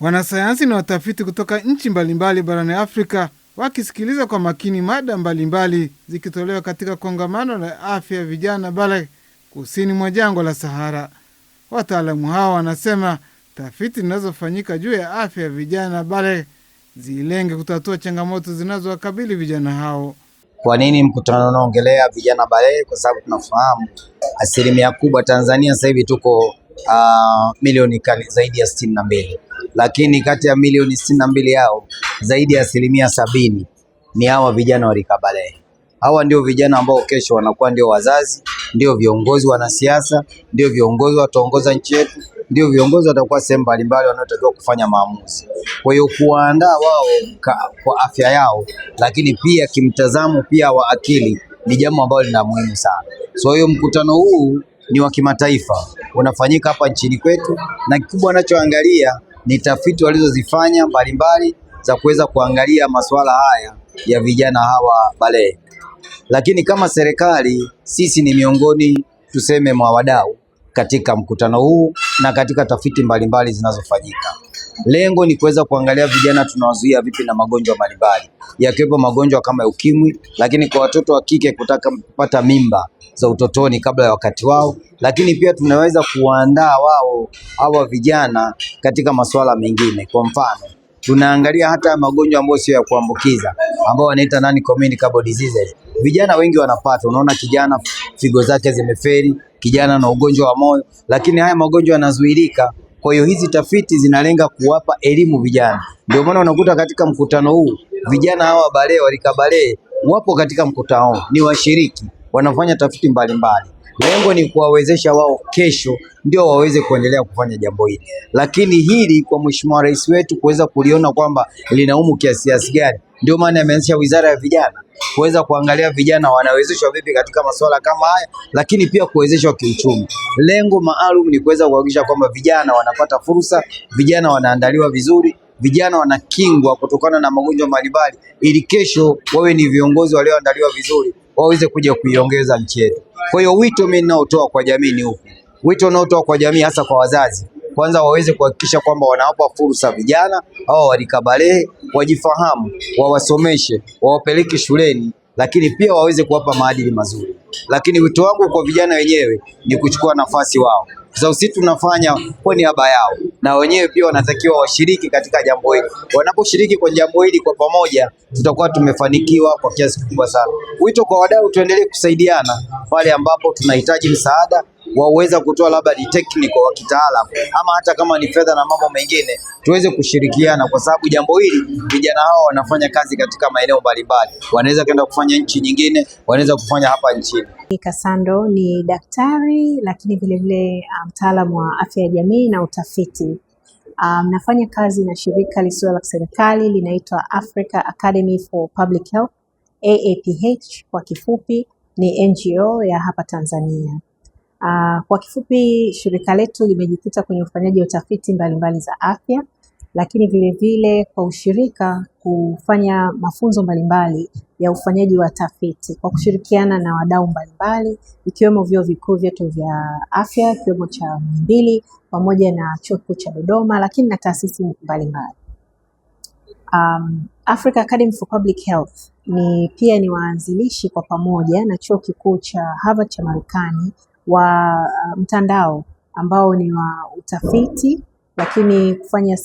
Wanasayansi na watafiti kutoka nchi mbalimbali barani Afrika wakisikiliza kwa makini mada mbalimbali zikitolewa katika kongamano la afya ya vijana Bale kusini mwa jangwa la Sahara. Wataalamu hao wanasema tafiti zinazofanyika juu ya afya ya vijana Bale zilenge kutatua changamoto zinazowakabili vijana hao. Kwa nini mkutano unaongelea vijana Bale? Kwa sababu tunafahamu asilimia kubwa Tanzania sasa hivi tuko milioni zaidi ya 62, lakini kati ya milioni 62 yao zaidi ya 70% ni hawa vijana wa rika Bale. Hawa ndio vijana ambao kesho wanakuwa ndio wazazi, ndio viongozi wanasiasa, ndio viongozi wataongoza nchi yetu, ndio viongozi watakuwa sehemu mbalimbali wanaotakiwa kufanya maamuzi. Kwa hiyo kuandaa wao kwa afya yao, lakini pia kimtazamo pia wa akili ni jambo ambalo lina muhimu sana. So hiyo mkutano huu ni wa kimataifa, unafanyika hapa nchini kwetu, na kikubwa anachoangalia ni tafiti walizozifanya mbalimbali za kuweza kuangalia masuala haya ya vijana hawa Bale. Lakini kama serikali sisi ni miongoni tuseme mwa wadau katika mkutano huu na katika tafiti mbalimbali zinazofanyika. Lengo ni kuweza kuangalia vijana tunawazuia vipi na magonjwa mbalimbali, yakiwepo magonjwa kama ukimwi, lakini kwa watoto wa kike kutaka kupata mimba za utotoni kabla ya wakati wao, lakini pia tunaweza kuandaa wao hawa vijana katika masuala mengine. Kwa mfano, tunaangalia hata magonjwa ambayo sio ya kuambukiza ambao wanaita non-communicable diseases. Vijana wengi wanapata, unaona kijana figo zake zimeferi, kijana na ugonjwa wa moyo, lakini haya magonjwa yanazuilika. Kwa hiyo hizi tafiti zinalenga kuwapa elimu vijana. Ndio maana unakuta katika mkutano huu vijana hawa Bale wa rika Bale wapo katika mkutano huu, ni washiriki, wanafanya tafiti mbalimbali. Lengo ni kuwawezesha wao kesho ndio waweze kuendelea kufanya jambo hili. Lakini hili kwa Mheshimiwa Rais wetu kuweza kuliona kwamba linaumu kiasi gani, ndio maana ameanzisha Wizara ya Vijana kuweza kuangalia vijana wanawezeshwa vipi katika masuala kama haya, lakini pia kuwezeshwa kiuchumi. Lengo maalum ni kuweza kuhakikisha kwamba vijana wanapata fursa, vijana wanaandaliwa vizuri, vijana wanakingwa kutokana na magonjwa mbalimbali, ili kesho wawe ni viongozi walioandaliwa vizuri, waweze kuja kuiongeza nchi yetu. Kwa hiyo wito mimi ninaotoa kwa jamii ni upi? Wito ninaotoa kwa jamii hasa kwa wazazi, kwanza waweze kuhakikisha kwamba wanawapa fursa vijana hao wa rika Bale, wajifahamu, wawasomeshe, wawapeleke shuleni, lakini pia waweze kuwapa maadili mazuri. Lakini wito wangu kwa vijana wenyewe ni kuchukua nafasi wao, kwa sababu sisi tunafanya kwa niaba yao, na wenyewe pia wanatakiwa washiriki katika jambo hili. Wanaposhiriki kwa jambo hili kwa pamoja, tutakuwa tumefanikiwa kwa kiasi kikubwa sana. Wito kwa wadau, tuendelee kusaidiana pale ambapo tunahitaji msaada, waweza kutoa labda ni technical wa kitaalamu, ama hata kama ni fedha na mambo mengine, tuweze kushirikiana, kwa sababu jambo hili vijana hawa wanafanya kazi katika maeneo mbalimbali, wanaweza kwenda kufanya nchi nyingine, wanaweza kufanya hapa nchini. Kasando ni daktari lakini vilevile mtaalamu wa afya ya jamii na utafiti. Nafanya kazi na shirika lisilo la serikali linaitwa Africa Academy for Public Health, AAPH kwa kifupi, ni NGO ya hapa Tanzania. Kwa kifupi, shirika letu limejikita kwenye ufanyaji wa utafiti mbalimbali za afya, lakini vilevile kwa ushirika kufanya mafunzo mbalimbali ya ufanyaji wa tafiti kwa kushirikiana na wadau mbalimbali, ikiwemo vyuo vikuu vyetu vya afya, ikiwemo cha Muhimbili pamoja na chuo kikuu cha Dodoma, lakini na taasisi mbalimbali. Africa Academy for Public Health pia ni waanzilishi kwa pamoja na chuo kikuu cha Harvard cha Marekani wa mtandao ambao ni wa utafiti, lakini kufanya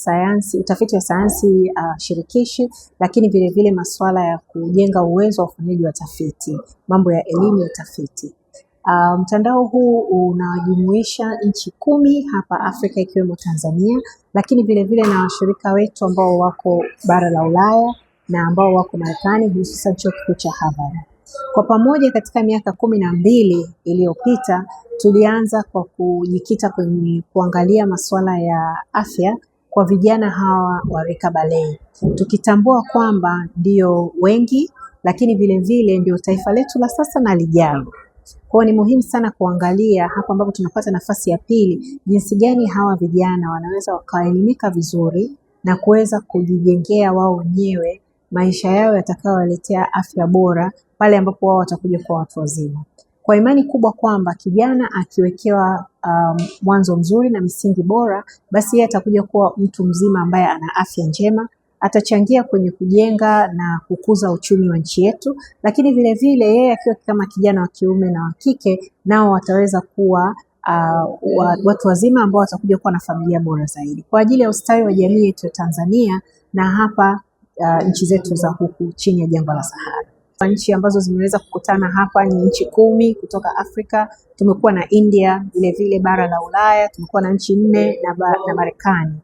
utafiti wa sayansi shirikishi, lakini vile vile masuala ya kujenga uwezo wa ufanyaji wa tafiti, mambo ya elimu ya tafiti. Mtandao huu unajumuisha nchi 10 hapa Afrika ikiwemo Tanzania, lakini vile vile na washirika wetu ambao wako bara la Ulaya na ambao wako Marekani, hususan chuo kikuu cha Harvard. Kwa pamoja katika miaka 12 iliyopita tulianza kwa kujikita kwenye kuangalia masuala ya afya kwa vijana hawa wa rika Bale, tukitambua kwamba ndio wengi, lakini vile vile ndio taifa letu la sasa na lijalo. Kwa ni muhimu sana kuangalia hapa ambapo tunapata nafasi ya pili, jinsi gani hawa vijana wanaweza wakaelimika vizuri na kuweza kujijengea wao wenyewe maisha yao yatakayowaletea afya bora pale ambapo wao watakuja kwa watu wazima. kwa imani kubwa kwamba kijana akiwekewa mwanzo mzuri na misingi bora, basi yeye atakuja kuwa mtu mzima ambaye ana afya njema, atachangia kwenye kujenga na kukuza uchumi wa nchi yetu, lakini vile vile yeye akiwa kama kijana wa kiume na wa kike, nao wataweza kuwa watu wazima ambao watakuja kuwa na familia bora zaidi kwa ajili ya ustawi wa jamii yetu ya Tanzania na hapa nchi zetu za huku chini ya jangwa la Sahara. Nchi ambazo zimeweza kukutana hapa ni nchi 10 kutoka Afrika. Tumekuwa na India, vile vile bara la Ulaya, tumekuwa na nchi 4 na Marekani.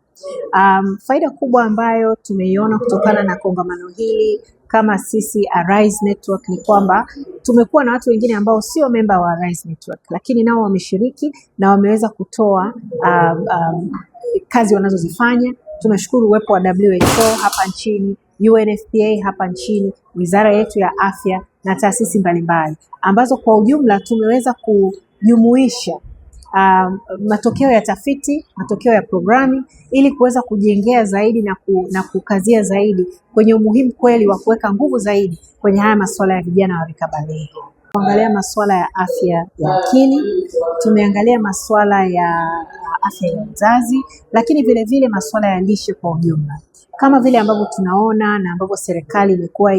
Faida kubwa ambayo tumeiona kutokana na kongamano hili kama sisi Arise Network ni kwamba tumekuwa na watu wengine ambao sio member wa Arise Network, lakini nao wameshiriki na wameweza kutoa kazi wanazozifanya. Tunashukuru uwepo wa WHO hapa nchini, UNFPA hapa nchini, wizara yetu ya afya na taasisi mbalimbali ambazo kwa ujumla tumeweza kujumuisha matokeo ya tafiti, matokeo ya programu ili kuweza kujengea zaidi na kukazia zaidi kwenye umuhimu kweli wa kuweka nguvu zaidi kwenye haya masuala ya vijana wa rika balehe. Tumeangalia masuala ya afya ya akili, tumeangalia masuala ya afya ya uzazi, lakini vile vile masuala ya lishe kwa ujumla. Kama vile ambavyo tunaona na ambavyo serikali imekuwa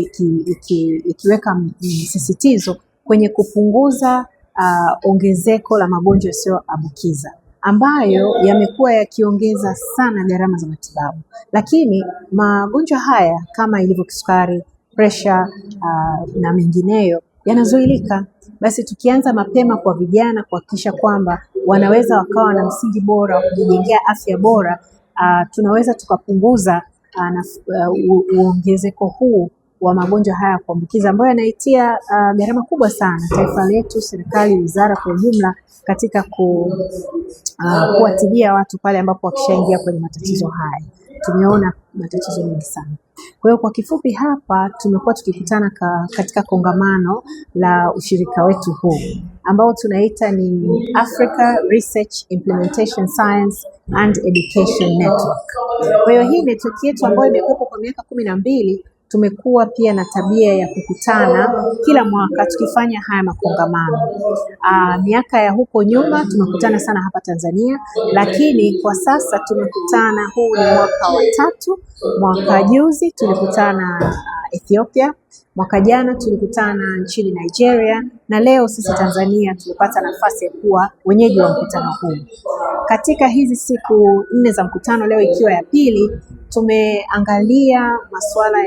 ikiweka msisitizo kwenye kupunguza ongezeko la magonjwa yasiyoambukiza ambayo yamekuwa yakiongeza sana gharama za matibabu, lakini magonjwa haya kama ilivyo kisukari, pressure na mengineyo yanazuilika. Basi tukianza mapema kwa vijana kuhakikisha kwamba wanaweza wakawa na msingi bora wa kujijengea afya bora, tunaweza tukapunguza uongezeko huu wa magonjwa haya kuambukiza ambayo yanaitia gharama kubwa sana taifa letu, serikali, wizara kwa ujumla katika kuwatibia watu pale ambapo wakishaingia kwenye matatizo haya. Tumeona matatizo mengi sana. Kwa hiyo kwa kifupi hapa tumekuwa tukikutana katika kongamano la ushirika wetu huu ambao tunaita ni Africa Research Implementation Science and Education Network. Kwa hiyo hii network yetu ambayo imekuwepo kwa miaka 12, tumekuwa pia na tabia ya kukutana kila mwaka tukifanya haya makongamano. Miaka ya huko nyuma tumekutana sana hapa Tanzania, lakini kwa sasa tumekutana, huu ni mwaka wa 3. Mwaka juzi tulikutana Ethiopia, mwaka jana tulikutana nchini Nigeria, na leo sisi Tanzania tumepata nafasi ya kuwa wenyeji wa mkutano huu. Katika hizi siku 4 za mkutano, leo ikiwa ya pili, tumeangalia masuala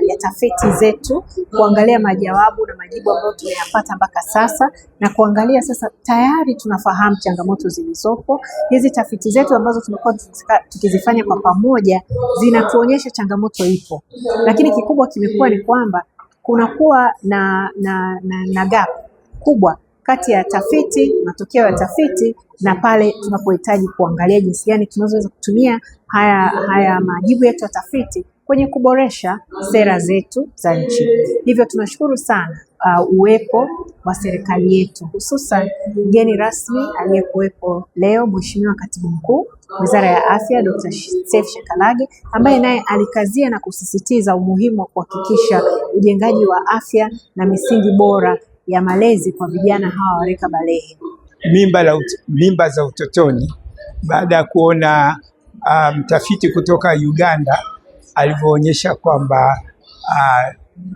ya tafiti zetu, kuangalia majawabu na majibu ambayo tumeyapata mpaka sasa, na kuangalia sasa tayari tunafahamu changamoto zilizopo. Hizi tafiti zetu ambazo tumekuwa tukizifanya kwa pamoja zinatuonyesha changamoto ipo, lakini kikubwa kimekuwa ni kwamba kunakuwa na gap kubwa kati ya tafiti, matokeo ya tafiti na pale tunapohitaji kuangalia jinsi gani tunaweza kutumia haya majibu yetu ya tafiti kwenye kuboresha sera zetu za nchi. Hivyo tunashukuru sana uwepo wa serikali yetu, hususan mgeni rasmi aliyekuwepo leo, Mheshimiwa Katibu Mkuu Wizara ya Afya Dr. Seif Shekalage, ambaye naye alikazia na kusisitiza umuhimu wa kuhakikisha ujengaji wa afya na misingi bora ya malezi kwa vijana hawa wa rika balehe. Mimba za utotoni, baada ya kuona mtafiti kutoka Uganda alivyoonyesha kwamba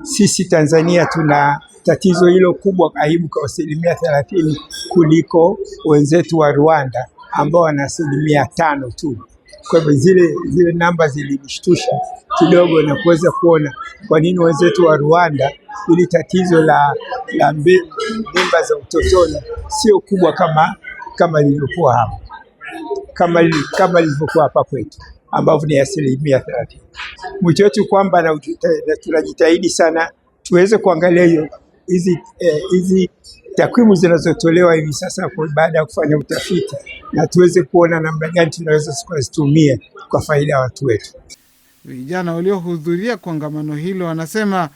sisi Tanzania tuna tatizo hilo kubwa, karibu kwa 30% kuliko wenzetu wa Rwanda ambao wana 5% tu. Kwa hivyo zile namba zilinishtusha kidogo na kuweza kuona kwa nini wenzetu wa Rwanda ili tatizo la mimba za utotoni sio kubwa kama lilivyokuwa hapa, kama lilivyokuwa hapa kwetu ambavyo ni 30%. Mwito wetu kwamba na tunajitahidi sana tuweze kuangalia hizi takwimu zinazotolewa hivi sasa baada ya kufanya utafiti, na tuweze kuona namna gani tunaweza kuzitumia kwa faida ya watu wetu. Vijana waliohudhuria kongamano hilo wanasema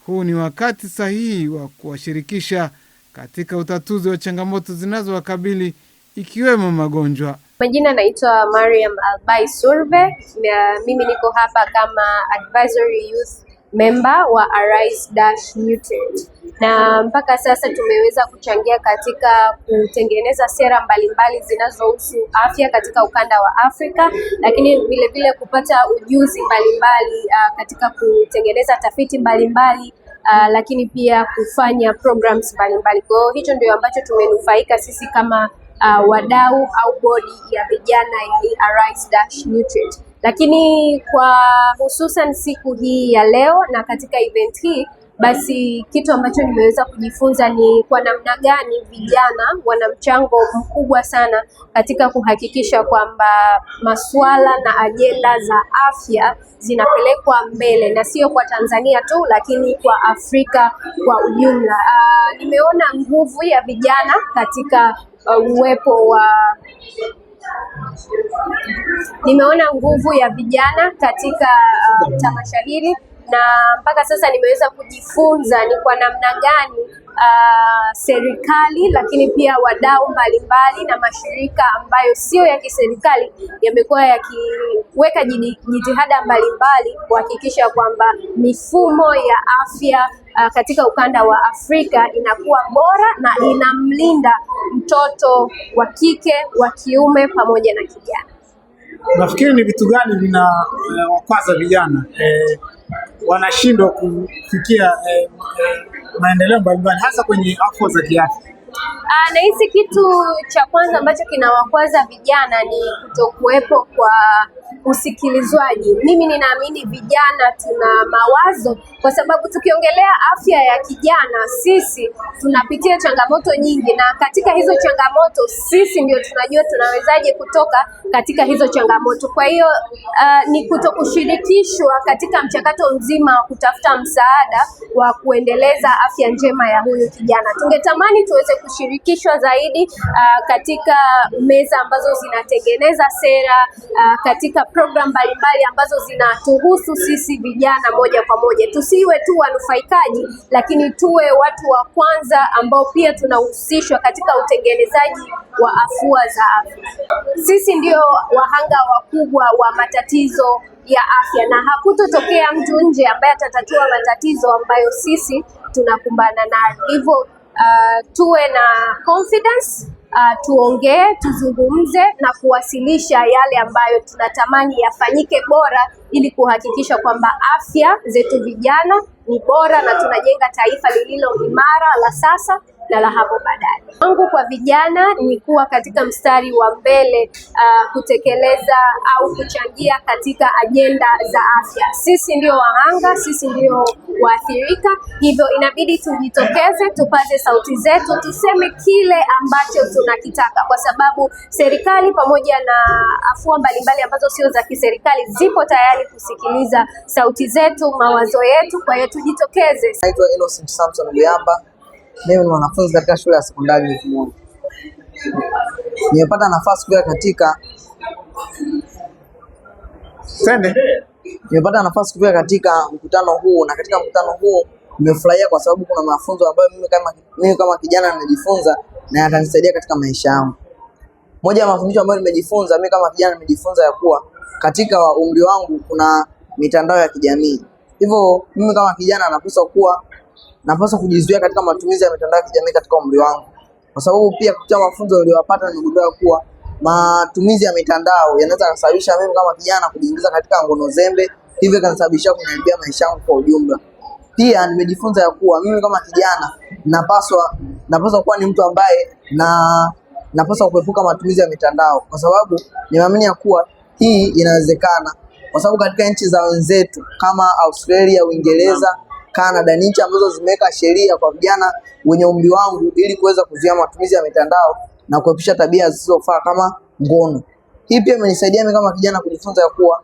huu ni wakati sahihi wa kuwashirikisha katika utatuzi wa changamoto zinazowakabili ikiwemo magonjwa. Majina naitwa Mariam Albai Surve, na mimi niko hapa kama Advisory Youth member wa Arise-Nutrient, na mpaka sasa tumeweza kuchangia katika kutengeneza sera mbalimbali zinazohusu afya katika ukanda wa Afrika, lakini vile vile kupata ujuzi mbalimbali katika kutengeneza tafiti mbalimbali, lakini pia kufanya programs mbalimbali. Kwa hiyo hicho ndio ambacho tumenufaika sisi kama wadau au bodi ya vijana ya Arise-Nutrient. Lakini kwa hususan siku hii ya leo na katika event hii, basi kitu ambacho nimeweza kujifunza ni kwa namna gani vijana wana mchango mkubwa sana katika kuhakikisha kwamba masuala na ajenda za afya zinapelekwa mbele, na sio kwa Tanzania tu, lakini kwa Afrika kwa ujumla. Nimeona nguvu ya vijana katika tamasha hili, na mpaka sasa nimeweza kujifunza ni kwa namna gani serikali lakini pia wadau mbalimbali na mashirika ambayo sio ya kiserikali yamekuwa yakiweka jitihada mbalimbali kuhakikisha kwamba mifumo ya afya katika ukanda wa Afrika inakuwa bora na inamlinda mtoto wa kike, wa kiume pamoja na kijana. Nafikiri ni vitu gani vinawakwaza vijana wanashindwa kufikia maendeleo mbalimbali hasa kwenye afya za kiafya? Nahisi kitu cha kwanza ambacho kinawakwaza vijana ni kutokuwepo kwa usikilizwaji. Mimi ninaamini vijana tuna mawazo, kwa sababu tukiongelea afya ya kijana, sisi tunapitia changamoto nyingi, na katika hizo changamoto sisi ndio tunajua tunawezaje kutoka katika hizo changamoto. Kwa hiyo ni kutokushirikishwa katika mchakato mzima wa kutafuta msaada wa kuendeleza afya njema ya huyu kijana. Tungetamani tuweze kushirikishwa zaidi katika meza ambazo zinatengeneza sera, katika program mbalimbali ambazo zinatuhusu sisi vijana moja kwa moja. Tusiwe tu wanufaikaji, lakini tuwe watu wa kwanza ambao pia tunahusishwa katika utengenezaji wa afua za afya. Sisi ndio wahanga wakubwa wa matatizo ya afya, na hakutotokea mtu nje ambaye atatatua matatizo ambayo sisi tunakumbana nayo. Hivyo tuwe na confidence, tuongee, tuzungumze na kuwasilisha yale ambayo tunatamani yafanyike bora, ili kuhakikisha kwamba afya zetu vijana ni bora na tunajenga taifa lililo imara la sasa na la hapo baadaye. Wangu kwa vijana ni kuwa katika mstari wa mbele kutekeleza au kuchangia katika ajenda za afya. Sisi ndio wahanga, sisi ndio waathirika, hivyo inabidi tujitokeze, tupaze sauti zetu, tuseme kile ambacho tunakitaka, kwa sababu serikali pamoja na afua mbalimbali ambazo sio za kiserikali zipo tayari kusikiliza sauti zetu, mawazo yetu. Kwa hiyo tujitokeze. Naitwa Innocent Samson Luyamba. Mimi ni mwanafunzi katika shule ya sekondari Mvumoni. Nimepata nafasi kufika katika mkutano huu, na katika mkutano huu nimefurahia kwa sababu kuna mafunzo ambayo mimi kama kijana nimejifunza na yatanisaidia katika maisha yangu. Moja ya mafundisho ambayo nimejifunza mimi kama kijana, nimejifunza ya kuwa katika umri wangu kuna mitandao ya kijamii. Hivyo mimi kama kijana napaswa kujizuia katika matumizi ya mitandao ya kijamii katika umri wangu, kwa sababu pia kupitia mafunzo niliyopata nimegundua kuwa matumizi ya mitandao yanaweza kusababisha mimi kama kijana kujiingiza katika ngono zembe, hivyo kanasababisha kuniharibia maisha yangu kwa ujumla. Pia nimejifunza ya kuwa mimi kama kijana napaswa kuwa ni mtu ambaye napaswa kuepuka matumizi ya mitandao, kwa sababu nimeamini ya kuwa hii inawezekana, kwa sababu katika nchi za wenzetu kama Australia, Uingereza, Canada ni nchi ambazo zimeweka sheria kwa vijana wenye umri wangu ili kuweza kuzuia matumizi ya mitandao na kuepusha tabia zisizofaa kama ngono. Hii pia imenisaidia mimi kama kijana kujifunza ya kuwa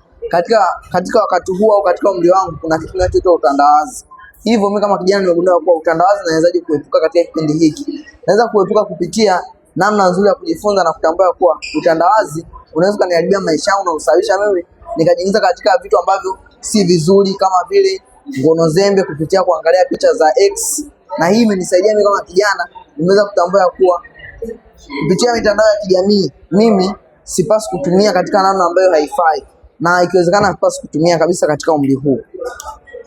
katika wakati huu au katika umri wangu kuna kitu kinachoitwa utandawazi. Hivyo mimi kama kijana nimegundua kuwa utandawazi nawezaje kuepuka katika kipindi hiki. Naweza kuepuka kupitia namna nzuri ya kujifunza na kutambua kuwa utandawazi unaweza kuniharibia maisha yangu na kusababisha mimi nikajiingiza katika vitu ambavyo si vizuri kama vile ngono zembe kupitia kuangalia picha za X. Na hii imenisaidia mimi kama kijana nimeweza kutambua kuwa kupitia mitandao ya kijamii mimi sipaswi kutumia katika namna ambayo haifai, na ikiwezekana sipaswi kutumia kabisa katika umri huu.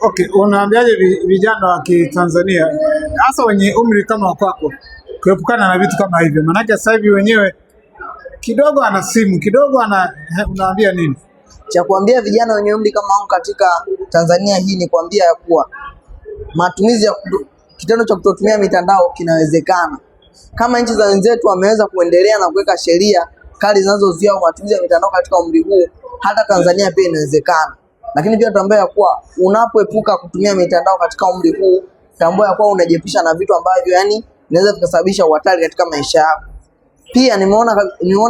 Okay, unaambiaje vijana wa Kitanzania hasa wenye umri kama wako kuepukana na vitu kama hivyo? Maanake sasa hivi wenyewe kidogo ana simu, kidogo unaambia nini? Cha kuambia vijana wenye umri kama wangu katika Tanzania hii ni kuambia ya kuwa matumizi ya kitendo cha kutotumia mitandao kinawezekana. Kama nchi za wenzetu wameweza kuendelea na kuweka sheria kali zinazozuia matumizi ya mitandao katika umri huu, hata Tanzania pia inawezekana. Lakini pia tambua ya kuwa unapoepuka kutumia mitandao katika umri huu, tambua ya kuwa unajiepusha na vitu ambavyo inaweza kusababisha hatari katika maisha yako. Pia nimeona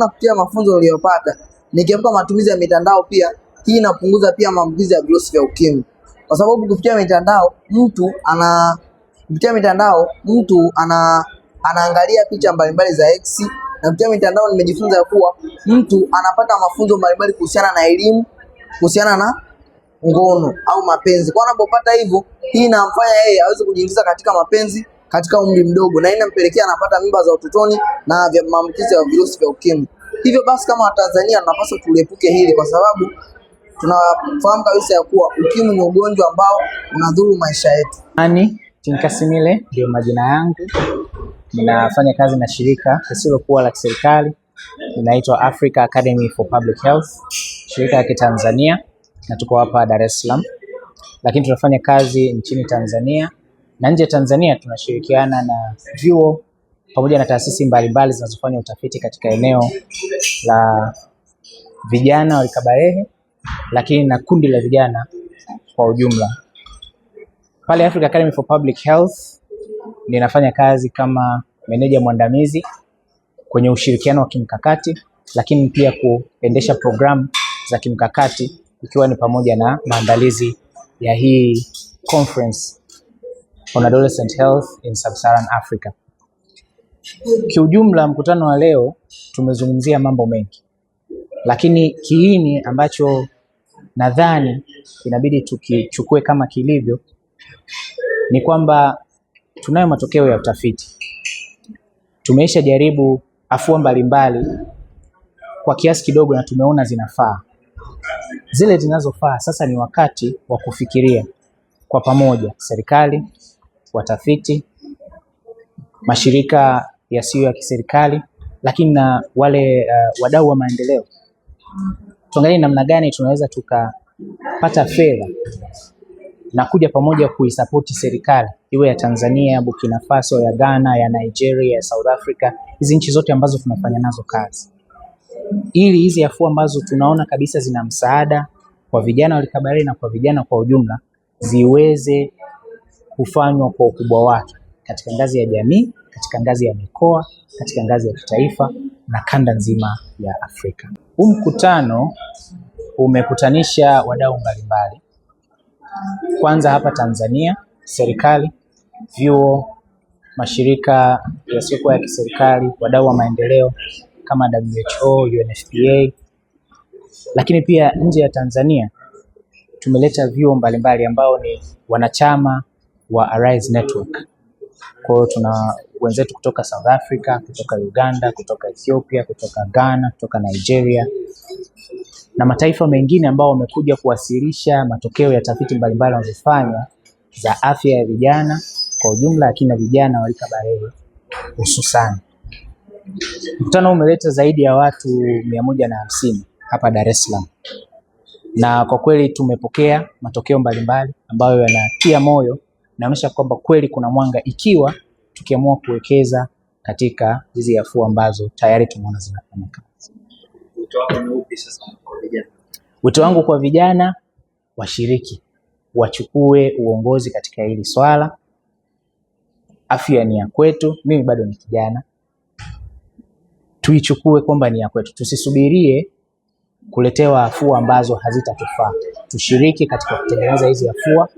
kupitia mafunzo niliyopata, nikiepuka matumizi ya mitandao pia hii inapunguza pia maambukizi ya virusi vya ukimwi. Kwa sababu kupitia mitandao mtu anaangalia picha mbalimbali za X, na kupitia mitandao nimejifunza kuwa mtu anapata mafunzo mbalimbali kuhusiana na elimu, kuhusiana na ngono au mapenzi. Kwa anapopata hivyo, hii inamfanya yeye aweze kujiingiza katika mapenzi katika umri mdogo, na inampelekea anapata mimba za utotoni na maambukizi ya virusi vya ukimwi. Hivyo basi kama Watanzania tunapaswa tuliepuke hili, kwa sababu tunafahamu kabisa ya kuwa ukimwi ni ugonjwa ambao unadhuru maisha yetu. Tinkasimile ndio majina yangu. Ninafanya kazi na shirika lisilokuwa la kiserikali linaitwa Africa Academy for Public Health, shirika la Kitanzania, na tuko hapa Dar es Salaam. Lakini tunafanya kazi nchini Tanzania na nje ya Tanzania. Tunashirikiana na vyuo pamoja na taasisi mbalimbali zinazofanya utafiti katika eneo la vijana wa rika balehe, lakini na kundi la vijana kwa ujumla. Pale Africa Academy for Public Health ninafanya kazi kama meneja mwandamizi kwenye ushirikiano wa kimkakati, lakini pia kuendesha programu za kimkakati, ikiwa ni pamoja na maandalizi ya hii conference on adolescent health in sub-Saharan Africa. Kiujumla, mkutano wa leo tumezungumzia mambo mengi, lakini kiini ambacho nadhani inabidi tukichukue kama kilivyo ni kwamba tunayo matokeo ya utafiti. Tumeisha jaribu afua mbalimbali kwa kiasi kidogo na tumeona zinafaa. Zile zinazofaa sasa ni wakati wa kufikiria kwa pamoja, serikali, watafiti, mashirika yasiyo ya kiserikali, lakini na wale wadau wa maendeleo. Tuangalie namna gani tunaweza tukapata fedha na kuja pamoja kuisapoti serikali, iwe ya Tanzania, ya Burkina Faso, ya Ghana, ya Nigeria, ya South Africa, hizi nchi zote ambazo tunafanya nazo kazi, ili hizi afua ambazo tunaona kabisa zina msaada kwa vijana wa rika balehe na kwa vijana kwa ujumla ziweze kufanywa kwa ukubwa wake katika ngazi ya jamii, katika ngazi ya mikoa, katika ngazi ya kitaifa na kanda nzima ya Afrika. Huu mkutano umekutanisha wadau mbalimbali. Kwanza hapa Tanzania, serikali, vyuo, mashirika yasiyokuwa ya kiserikali, wadau wa maendeleo kama WHO, UNFPA. Lakini pia nje ya Tanzania tumeleta vyuo mbalimbali ambao ni wanachama wa Arise Network. Kwa hiyo tuna wenzetu kutoka South Africa, kutoka Uganda, kutoka Ethiopia, kutoka Ghana, kutoka Nigeria na mataifa mengine ambao wamekuja kuwasilisha matokeo ya tafiti mbalimbali wanazofanya za afya ya vijana kwa ujumla, lakini na vijana wa rika balehe hususan. Mkutano umeleta zaidi ya watu 150 hapa Dar es Salaam, na kwa kweli tumepokea matokeo mbalimbali ambayo yanatia moyo, naonyesha kwamba kweli kuna mwanga ikiwa tukiamua kuwekeza katika hizi afua ambazo tayari tumeona zinafanya kazi. Wito wangu kwa vijana, washiriki, wachukue uongozi katika hili swala. Afya ni ya kwetu, mimi bado ni kijana. Tuichukue kwamba ni ya kwetu, tusisubirie kuletewa afua ambazo hazitatufaa. Tushiriki katika kutengeneza hizi afua,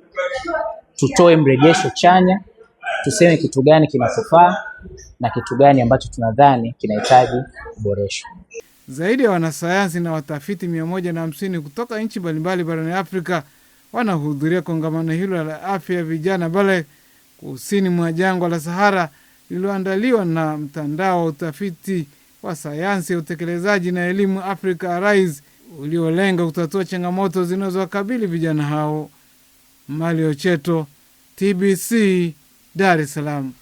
tutoe mrejesho chanya, tuseme kitu gani kinatufaa na kitu gani ambacho tunadhani kinahitaji kuboreshwa. Zaidi ya wanasayansi na watafiti 150 kutoka nchi mbalimbali barani Afrika wanahudhuria kongamano hilo la afya ya vijana balehe kusini mwa jangwa la Sahara, lililoandaliwa na mtandao wa utafiti wa sayansi ya utekelezaji na elimu Africa Arise, uliolenga kutatua changamoto zinazowakabili vijana hao. Mali Ocheto, TBC, Dar es Salaam.